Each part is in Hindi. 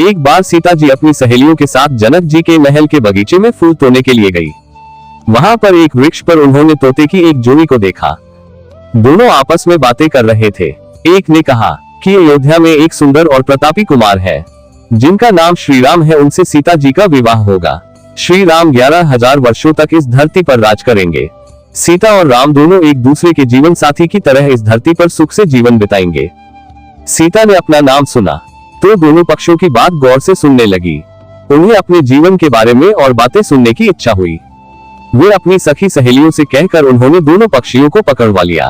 एक बार सीता जी अपनी सहेलियों के साथ जनक जी के महल के बगीचे में फूल तोड़ने के लिए गई। वहां पर एक वृक्ष पर उन्होंने तोते की एक जोड़ी को देखा। दोनों आपस में बातें कर रहे थे। एक ने कहा कि अयोध्या में एक सुंदर और प्रतापी कुमार है जिनका नाम श्री राम है, उनसे सीता जी का विवाह होगा। श्री राम 11,000 वर्षों तक इस धरती पर राज करेंगे। सीता और राम दोनों एक दूसरे के जीवन साथी की तरह इस धरती पर सुख से जीवन बिताएंगे। सीता ने अपना नाम सुना तो दोनों पक्षों की बात गौर से सुनने लगी। उन्हें अपने जीवन के बारे में और बातें सुनने की इच्छा हुई। वे अपनी सखी सहेलियों से कहकर उन्होंने दोनों पक्षियों को पकड़वा लिया।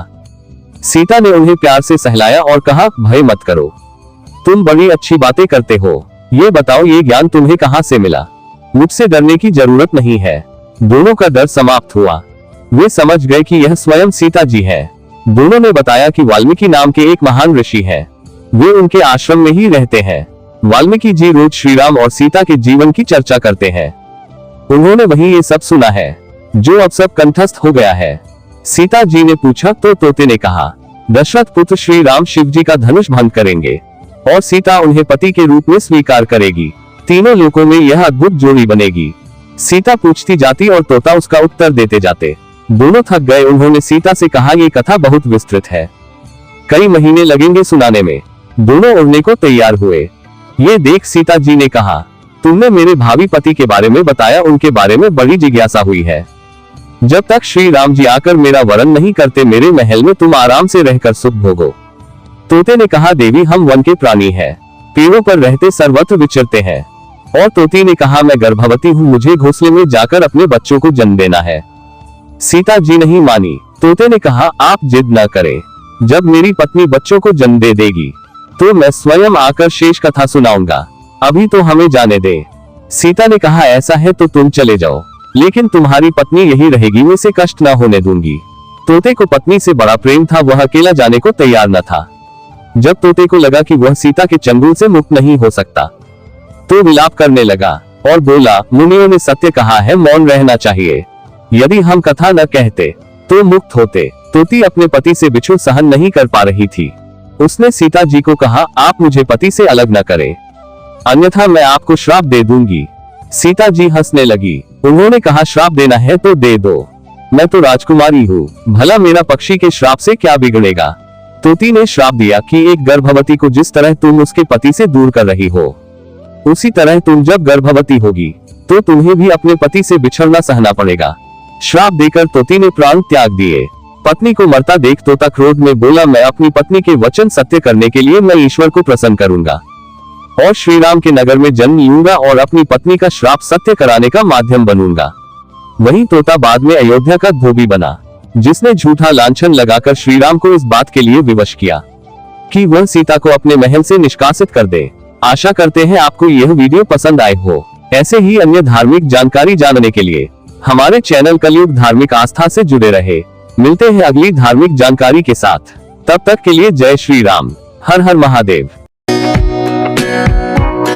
सीता ने उन्हें प्यार से सहलाया और कहा, भय मत करो, तुम बड़ी अच्छी बातें करते हो। ये बताओ, ये ज्ञान तुम्हें कहाँ से मिला? मुझसे डरने की जरूरत नहीं है। दोनों का डर समाप्त हुआ। वे समझ गए कि यह स्वयं सीता जी है। दोनों ने बताया कि वाल्मीकि नाम के एक महान ऋषि हैं। वे उनके आश्रम में ही रहते हैं। वाल्मीकि जी रोज श्री राम और सीता के जीवन की चर्चा करते हैं। उन्होंने वही ये सब सुना है जो अब सब कंठस्थ हो गया है। सीता जी ने पूछा तो तोते ने कहा, दशरथ पुत्र श्री राम शिव जी का धनुष भंग करेंगे और सीता उन्हें पति के रूप में स्वीकार करेगी। तीनों लोकों में यह अद्भुत जोड़ी बनेगी। सीता पूछती जाती और तोता उसका उत्तर देते जाते। दोनों थक गए। उन्होंने सीता से कहा, ये कथा बहुत विस्तृत है, कई महीने लगेंगे सुनाने में। दोनों उड़ने को तैयार हुए। ये देख सीता जी ने कहा, तुमने मेरे भावी पति के बारे में बताया, उनके बारे में बड़ी जिज्ञासा हुई है। जब तक श्री राम जी आकर मेरा वरण नहीं करते, मेरे महल में तुम आराम से रहकर सुख भोगो। तोते ने कहा, देवी हम वन के प्राणी हैं, पेड़ों पर रहते सर्वत्र विचरते हैं। और तोती ने कहा, मैं गर्भवती हूँ, मुझे घोंसले में जाकर अपने बच्चों को जन्म देना है। सीता जी नहीं मानी। तोते ने कहा, आप जिद न करें, जब मेरी पत्नी बच्चों को जन्म दे देगी तो मैं स्वयं आकर शेष कथा सुनाऊंगा, अभी तो हमें जाने दे। सीता ने कहा, ऐसा है तो तुम चले जाओ, लेकिन तुम्हारी पत्नी यही रहेगी, मैं इसे कष्ट न होने दूंगी। तोते को पत्नी से बड़ा प्रेम था, वह अकेला जाने को तैयार न था। जब तोते को लगा कि वह सीता के चंगुल से मुक्त नहीं हो सकता तो विलाप करने लगा और बोला, मुनियों ने सत्य कहा है, मौन रहना चाहिए। यदि हम कथा न कहते तो मुक्त होते। तोती अपने पति से बिछुड़ सहन नहीं कर पा रही थी। उसने सीता जी को कहा, आप मुझे पति से अलग न करें, अन्यथा मैं आपको श्राप दे दूंगी। सीता जी हंसने लगी। उन्होंने कहा, श्राप देना है तो दे दो, मैं तो राजकुमारी हूँ, भला मेरा पक्षी के श्राप से क्या बिगड़ेगा। तोती ने श्राप दिया कि एक गर्भवती को जिस तरह तुम उसके पति से दूर कर रही हो, उसी तरह तुम जब गर्भवती होगी तो तुम्हें भी अपने पति से बिछड़ना सहना पड़ेगा। श्राप देकर तोती ने प्राण त्याग दिए। पत्नी को मरता देख तोता क्रोध में बोला, मैं अपनी पत्नी के वचन सत्य करने के लिए मैं ईश्वर को प्रसन्न करूंगा और श्री राम के नगर में जन्म लूंगा और अपनी पत्नी का श्राप सत्य कराने का माध्यम बनूंगा। वही तोता बाद में अयोध्या का धोबी बना, जिसने झूठा लांछन लगाकर श्री राम को इस बात के लिए विवश किया कि वह सीता को अपने महल से निष्कासित कर दे। आशा करते हैं आपको यह वीडियो पसंद आए हो। ऐसे ही अन्य धार्मिक जानकारी जानने के लिए हमारे चैनल कलयुग धार्मिक आस्था से जुड़े रहे। मिलते हैं अगली धार्मिक जानकारी के साथ। तब तक के लिए जय श्री राम, हर हर महादेव।